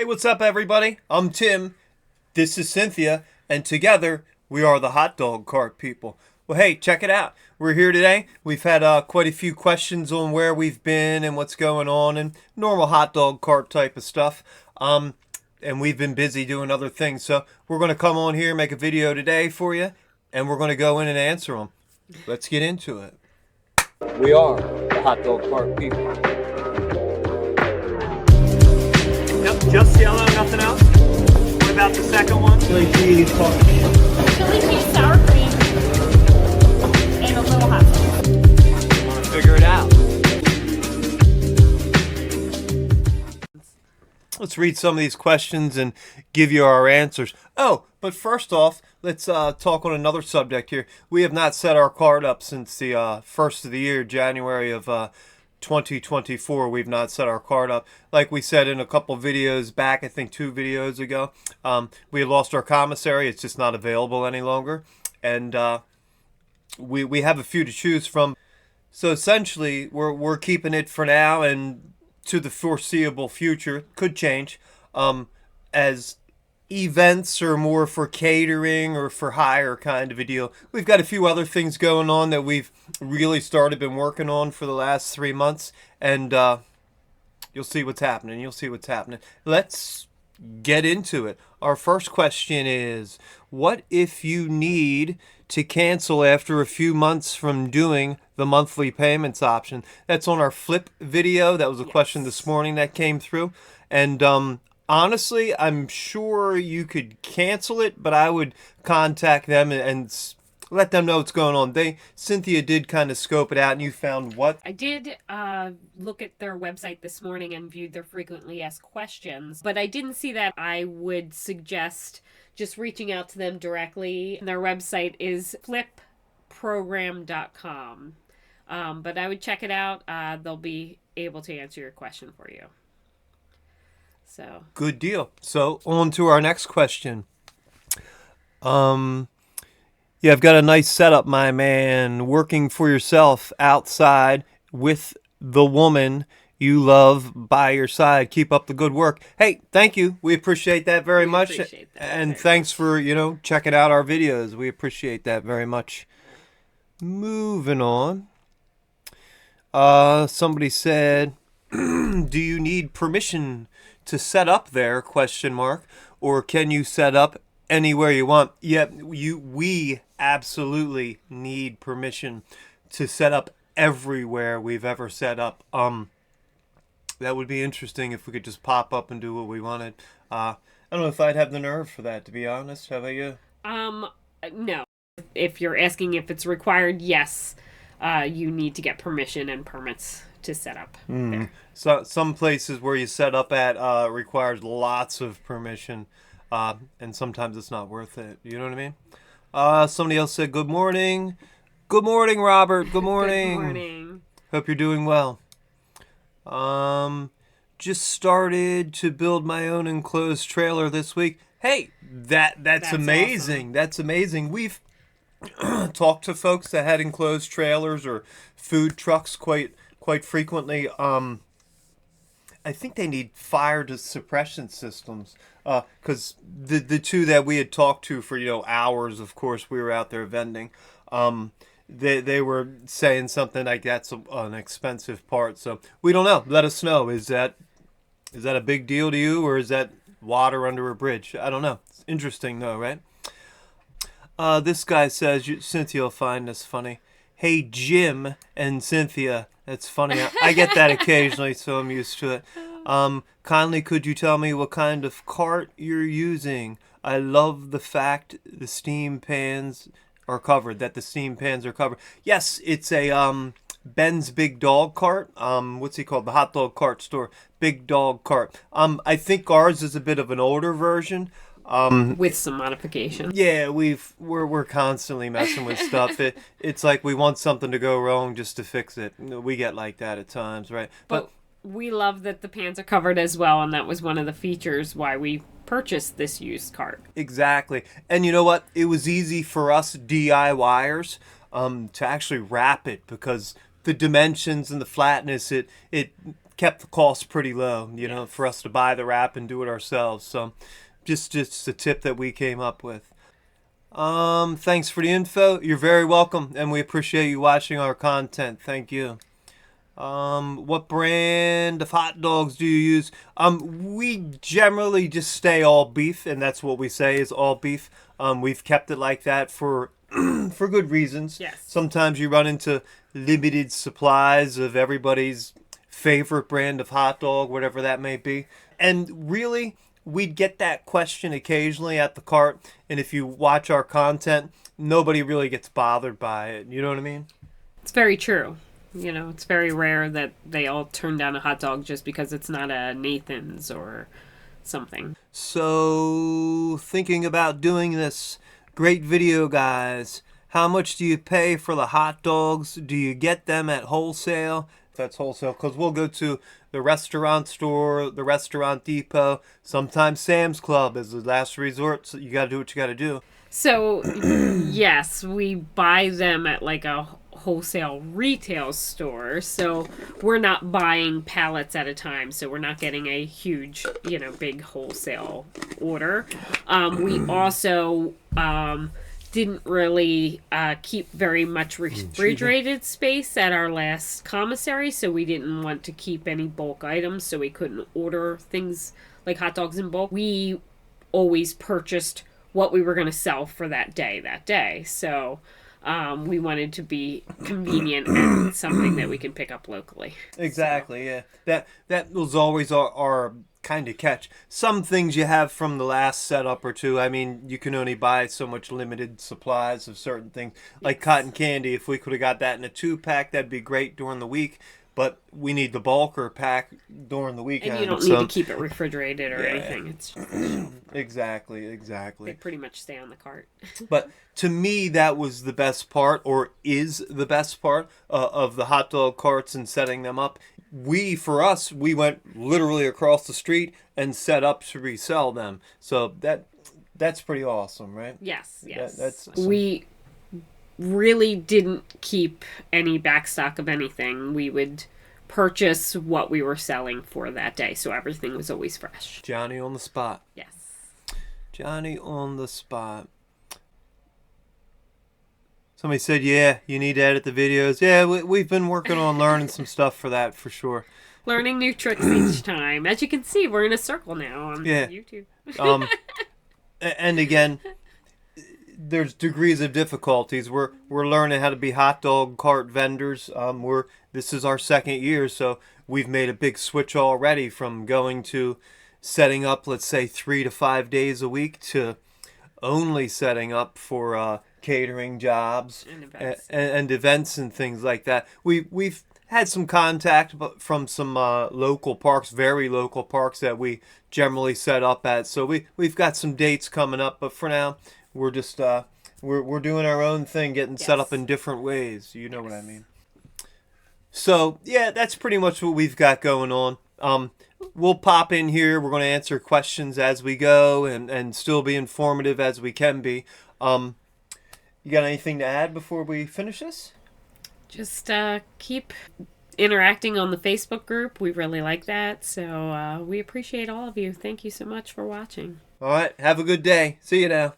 Hey, what's up, everybody? I'm Tim. This is Cynthia, and together we are the Hot Dog Cart people. Well, hey, check it out. We're here today. We've had quite a few questions on where we've been and what's going on and normal hot dog cart type of stuff. And we've been busy doing other things. So we're going to come on here, make a video today for you, and we're going to go in and answer them. Let's get into it. We are the Hot Dog Cart people. Yep, just yellow, nothing else. What about the second one? Chili cheese, Chili cheese, sour cream, and a little hot sauce. Want to figure it out. Let's read some of these questions and give you our answers. Oh, but first off, let's talk on another subject here. We have not set our card up since the first of the year, January of 2024. We've not set our card up. Like we said in a couple videos back, I think 2 videos ago, we had lost our commissary. It's just not available any longer. And we have a few to choose from. So essentially, we're keeping it for now and to the foreseeable future. Could change as events are more for catering or for hire kind of a deal. We've got a few other things going on that we've really been working on for the last 3 months, and you'll see what's happening. Let's get into it. Our first question is, what if you need to cancel after a few months from doing the monthly payments option? That's on our flip video. That was a question this morning that came through. And honestly, I'm sure you could cancel it, but I would contact them and let them know what's going on. Cynthia did kind of scope it out, and you found what? I did look at their website this morning and viewed their frequently asked questions, but I didn't see that. I would suggest just reaching out to them directly. Their website is flipprogram.com. But I would check it out. They'll be able to answer your question for you. So good deal. So on to our next question. Yeah, I've got a nice setup, my man. Working for yourself outside with the woman you love by your side. Keep up the good work. Hey, thank you. We appreciate that very much. And thanks for, checking out our videos. We appreciate that very much. Moving on. Somebody said, do you need permission to set up there, ? Or can you set up anywhere you want? Yeah, we absolutely need permission to set up everywhere we've ever set up. That would be interesting if we could just pop up and do what we wanted. I don't know if I'd have the nerve for that, to be honest. How about you? No. If you're asking if it's required, yes, you need to get permission and permits to set up there. So some places where you set up at requires lots of permission, and sometimes it's not worth it. You know what I mean? Somebody else said, good morning. Good morning, Robert. Good morning. Good morning. Hope you're doing well. Just started to build my own enclosed trailer this week. Hey, that's amazing. Awesome. That's amazing. We've talked to folks that had enclosed trailers or food trucks quite frequently. I think they need fire suppression systems, because the two that we had talked to for hours, of course, we were out there vending. They were saying something like that's an expensive part. So we don't know. Let us know. Is that a big deal to you, or is that water under a bridge? I don't know. It's interesting though, right? This guy says, Cynthia will find this funny. Hey, Jim and Cynthia. That's funny. I get that occasionally, so I'm used to it. Kindly, could you tell me what kind of cart you're using? I love the fact the steam pans are covered, Yes, it's a Ben's Big Dog Cart. What's he called? The Hot Dog Cart Store. Big Dog Cart. I think ours is a bit of an older version. With some modification. Yeah, we're constantly messing with stuff. It's like we want something to go wrong just to fix it. We get like that at times, right? But we love that the pans are covered as well, and that was one of the features why we purchased this used cart. Exactly. And you know what? It was easy for us DIYers to actually wrap it, because the dimensions and the flatness, it kept the cost pretty low, you know, for us to buy the wrap and do it ourselves. So just a tip that we came up with. Thanks for the info. You're very welcome, and we appreciate you watching our content. Thank you. What brand of hot dogs do you use? We generally just stay all beef, and that's what we say is all beef. We've kept it like that for for good reasons. Yes. Sometimes you run into limited supplies of everybody's favorite brand of hot dog, whatever that may be. And really, we'd get that question occasionally at the cart, and if you watch our content, nobody really gets bothered by it. You know what I mean? It's very true. You know, it's very rare that they all turn down a hot dog just because it's not a Nathan's or something. So, thinking about doing this great video, guys, how much do you pay for the hot dogs? Do you get them at wholesale? That's wholesale, because we'll go to the restaurant store, the restaurant depot, sometimes Sam's Club is the last resort, so you got to do what you got to do. So, yes, we buy them at like a wholesale retail store, so we're not buying pallets at a time, so we're not getting a huge, you know, big wholesale order. We also didn't really keep very much refrigerated space at our last commissary, so we didn't want to keep any bulk items, so we couldn't order things like hot dogs in bulk. We always purchased what we were going to sell for that day. So we wanted to be convenient and something that we can pick up locally. Exactly, yeah. That was always our kind of catch. Some things you have from the last setup or two. I mean, you can only buy so much limited supplies of certain things. Like cotton candy, if we could have got that in a 2-pack, that'd be great during the week. But we need the bulker pack during the weekend. And you don't need to keep it refrigerated or anything. It's Exactly. They pretty much stay on the cart. But to me, that was the best part, or is the best part of the hot dog carts and setting them up. For us, we went literally across the street and set up to resell them. So that's pretty awesome, right? Yes. That's We really didn't keep any backstock of anything. We would purchase what we were selling for that day, so everything was always fresh. Johnny on the spot. Yes. Johnny on the spot. Somebody said, yeah, you need to edit the videos. Yeah, we've been working on learning some stuff for that, for sure. Learning new tricks each time. As you can see, we're in a circle now on YouTube. And again, there's degrees of difficulties. We're learning how to be hot dog cart vendors. This is our second year, so we've made a big switch already from going to setting up, let's say, 3 to 5 days a week to only setting up for catering jobs and events and things like that. We've had some contact from some local parks, very local parks that we generally set up at. So we've got some dates coming up, but for now, we're just we're doing our own thing, getting set up in different ways. You know what I mean? So yeah, that's pretty much what we've got going on. We'll pop in here. We're going to answer questions as we go and still be informative as we can be. You got anything to add before we finish this? Just keep interacting on the Facebook group. We really like that. So we appreciate all of you. Thank you so much for watching. All right. Have a good day. See you now.